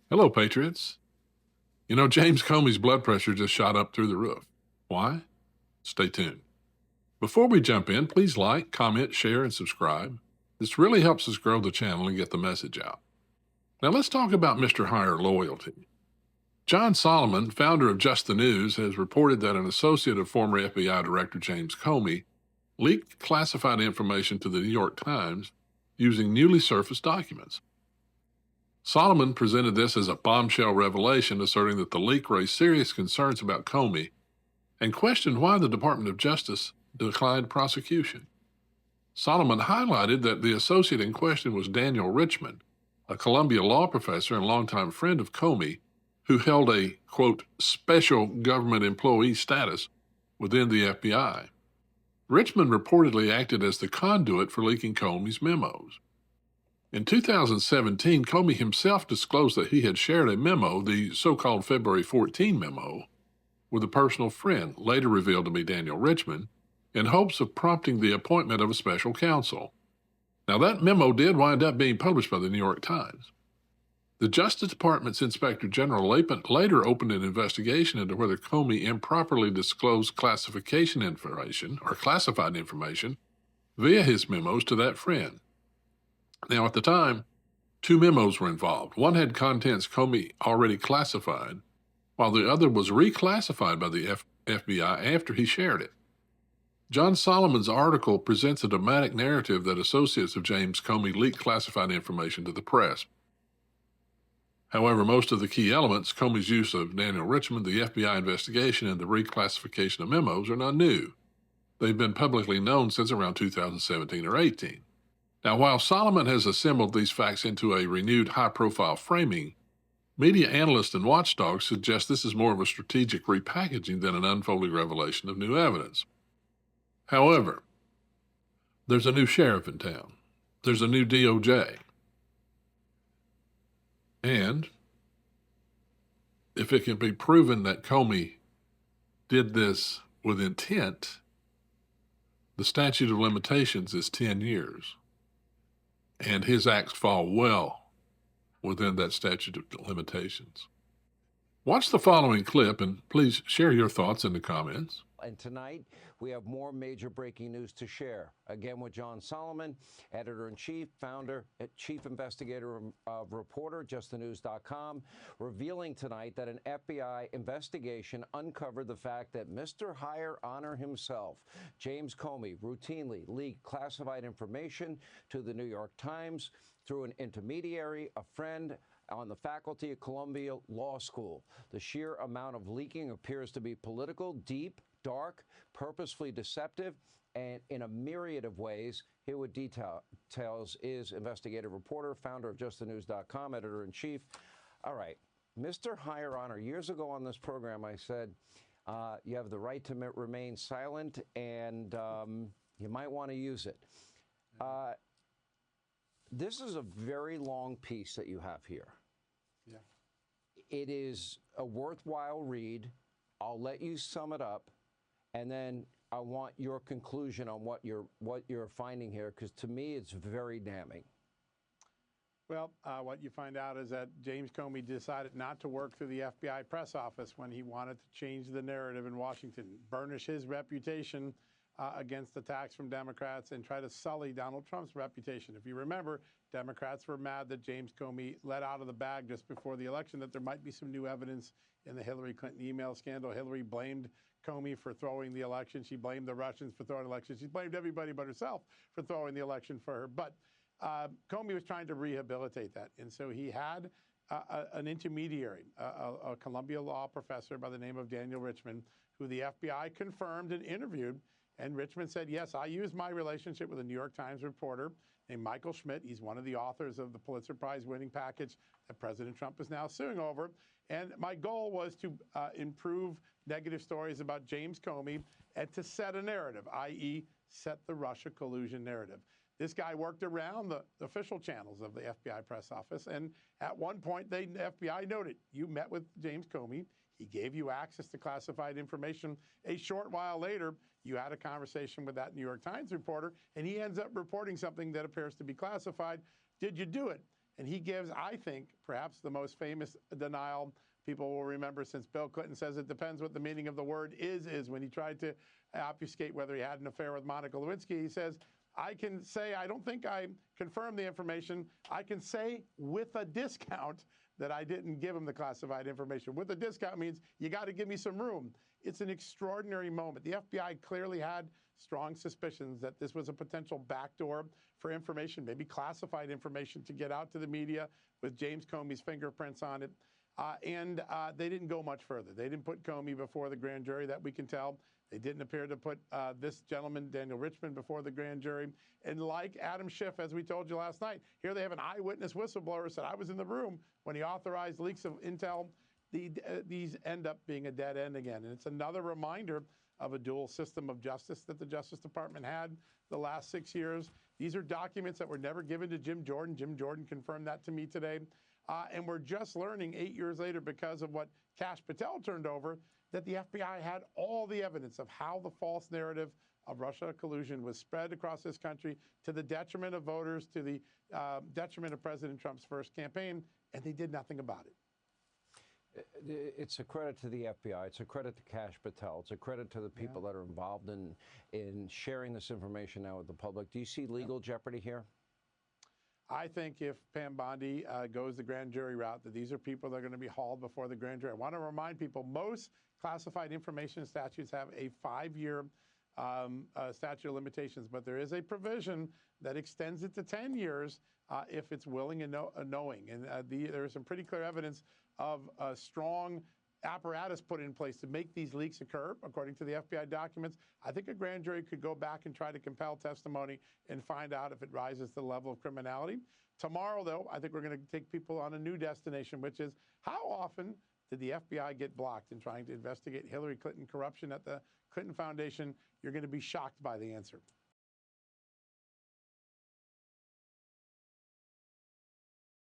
Hello, Patriots. You know, James Comey's blood pressure just shot up through the roof. Why? Stay tuned. Before we jump in, please like, comment, share, and subscribe. This really helps us grow the channel and get the message out. Now let's talk about Mr. Higher loyalty. John Solomon, founder of Just the News, has reported that an associate of former FBI Director James Comey leaked classified information to the New York Times using newly surfaced documents. Solomon presented this as a bombshell revelation, asserting that the leak raised serious concerns about Comey and questioned why the Department of Justice declined prosecution. Solomon highlighted that the associate in question was Daniel Richman, a Columbia law professor and longtime friend of Comey, who held a, quote, special government employee status within the FBI. Richman reportedly acted as the conduit for leaking Comey's memos. In 2017, Comey himself disclosed that he had shared a memo, the so-called February 14 memo, with a personal friend, later revealed to be Daniel Richman, in hopes of prompting the appointment of a special counsel. Now, that memo did wind up being published by the New York Times. The Justice Department's Inspector General later opened an investigation into whether Comey improperly disclosed classified information via his memos to that friend. Now, at the time, two memos were involved. One had contents Comey already classified, while the other was reclassified by the FBI after he shared it. John Solomon's article presents a dramatic narrative that associates of James Comey leaked classified information to the press. However, most of the key elements, Comey's use of Daniel Richman, the FBI investigation, and the reclassification of memos, are not new. They've been publicly known since around 2017 or 18. Now, while Solomon has assembled these facts into a renewed high-profile framing, media analysts and watchdogs suggest this is more of a strategic repackaging than an unfolding revelation of new evidence. However, there's a new sheriff in town. There's a new DOJ. And if it can be proven that Comey did this with intent, the statute of limitations is 10 years. And his acts fall well within that statute of limitations. Watch the following clip and please share your thoughts in the comments. And tonight, we have more major breaking news to share. Again with John Solomon, editor-in-chief, founder, chief investigator of reporter, justthenews.com, revealing tonight that an FBI investigation uncovered the fact that Mr. Higher Honor himself, James Comey, routinely leaked classified information to the New York Times through an intermediary, a friend, on the faculty at Columbia Law School. The sheer amount of leaking appears to be political, deep, dark, purposefully deceptive, and in a myriad of ways. Here with details is investigative reporter, founder of justthenews.com, editor-in-chief. All right, Mr. Higher Honor, years ago on this program, I said, you have the right to remain silent, and you might want to use it. This is a very long piece that you have here. Yeah. It is a worthwhile read. I'll let you sum it up, and then I want your conclusion on what you're finding here, because to me it's very damning. Well, what you find out is that James Comey decided not to work through the FBI press office when he wanted to change the narrative in Washington, burnish his reputation against attacks from Democrats, and try to sully Donald Trump's reputation. If you remember, Democrats were mad that James Comey let out of the bag just before the election that there might be some new evidence in the Hillary Clinton email scandal. Hillary blamed Comey for throwing the election. She blamed the Russians for throwing the election. She blamed everybody but herself for throwing the election for her. But Comey was trying to rehabilitate that. And so he had an intermediary, a Columbia law professor by the name of Daniel Richman, who the FBI confirmed and interviewed. And Richman said, yes, I used my relationship with a New York Times reporter named Michael Schmidt. He's one of the authors of the Pulitzer Prize-winning package that President Trump is now suing over. And my goal was to improve negative stories about James Comey and to set a narrative, i.e. set the Russia collusion narrative. This guy worked around the official channels of the FBI press office. And at one point, the FBI noted, you met with James Comey. He gave you access to classified information. A short while later, you had a conversation with that New York Times reporter, and he ends up reporting something that appears to be classified. Did you do it? And he gives, I think, perhaps the most famous denial people will remember since Bill Clinton says it depends what the meaning of the word is when he tried to obfuscate whether he had an affair with Monica Lewinsky. He says, I can say, I don't think I confirmed the information. I can say with a discount that I didn't give him the classified information. With a discount means you got to give me some room. It's an extraordinary moment. The FBI clearly had strong suspicions that this was a potential backdoor for information, maybe classified information to get out to the media with James Comey's fingerprints on it. And they didn't go much further. They didn't put Comey before the grand jury, that we can tell. They didn't appear to put this gentleman, Daniel Richman, before the grand jury. And like Adam Schiff, as we told you last night, here they have an eyewitness whistleblower said, I was in the room when he authorized leaks of intel. These end up being a dead end again. And it's another reminder of a dual system of justice that the Justice Department had the last 6 years. These are documents that were never given to Jim Jordan. Jim Jordan confirmed that to me today. And we're just learning 8 years later, because of what 𝗙𝗢𝗠𝗘𝗬 turned over, that the FBI had all the evidence of how the false narrative of Russia collusion was spread across this country to the detriment of voters, to the detriment of President Trump's first campaign, and they did nothing about it. It's a credit to the FBI. It's a credit to 𝗙𝗢𝗠𝗘𝗬. It's a credit to the people that are involved in sharing this information now with the public. Do you see legal jeopardy here? I think if Pam Bondi goes the grand jury route, that these are people that are going to be hauled before the grand jury. I want to remind people, most classified information statutes have a 5-year statute of limitations, but there is a provision that extends it to 10 years if it's willing and knowing. And there is some pretty clear evidence of a strong apparatus put in place to make these leaks occur, according to the FBI documents. I think a grand jury could go back and try to compel testimony and find out if it rises to the level of criminality. Tomorrow, though, I think we're going to take people on a new destination, which is how often did the FBI get blocked in trying to investigate Hillary Clinton corruption at the Clinton Foundation? You're going to be shocked by the answer.